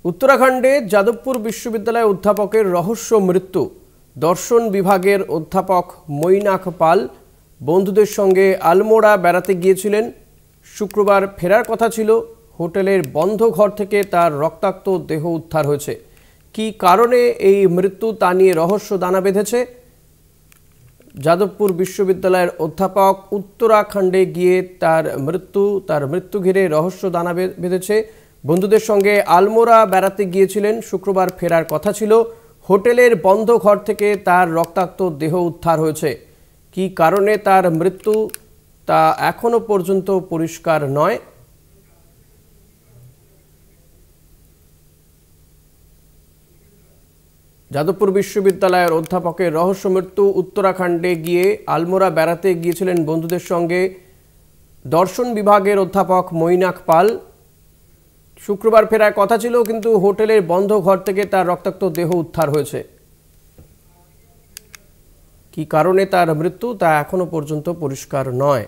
उत्तराखंडे যাদবপুর বিশ্ববিদ্যালয়ে অধ্যাপকের রহস্য মৃত্যু। দর্শন বিভাগের অধ্যাপক মৈনাক পাল বন্ধুদের সঙ্গে আলমোড়া বেড়াতে গিয়েছিলেন। শুক্রবার ফেরার কথা ছিল। হোটেলের বন্ধ ঘর থেকে তার রক্তাক্ত দেহ উদ্ধার হয়েছে। কী কারণে এই মৃত্যু তা নিয়ে রহস্য দানা বেঁধেছে। যাদবপুর বিশ্ববিদ্যালয়ের অধ্যাপক উত্তরাখণ্ডে গিয়ে তার মৃত্যু ঘিরে রহস্য দানা বেঁধেছে। বন্ধুদের সঙ্গে আলমোড়া বেড়াতে গিয়েছিলেন। শুক্রবার ফেরার কথা ছিল। হোটেলের বন্ধ ঘর থেকে তার রক্তাক্ত দেহ উদ্ধার হয়েছে। কী কারণে তার মৃত্যু তা এখনো পর্যন্ত পরিষ্কার নয়। যাদবপুর বিশ্ববিদ্যালয়ের অধ্যাপকের রহস্য মৃত্যু। উত্তরাখণ্ডে গিয়ে আলমোড়া বেড়াতে গিয়েছিলেন বন্ধুদের সঙ্গে দর্শন বিভাগের অধ্যাপক মৈনাক পাল। শুক্রবার ফেরার কথা ছিল, কিন্তু হোটেলের বন্ধ ঘর থেকে তার রক্তাক্ত দেহ উদ্ধার হয়েছে। কী কারণে তার মৃত্যু তা এখনো পর্যন্ত পরিষ্কার নয়।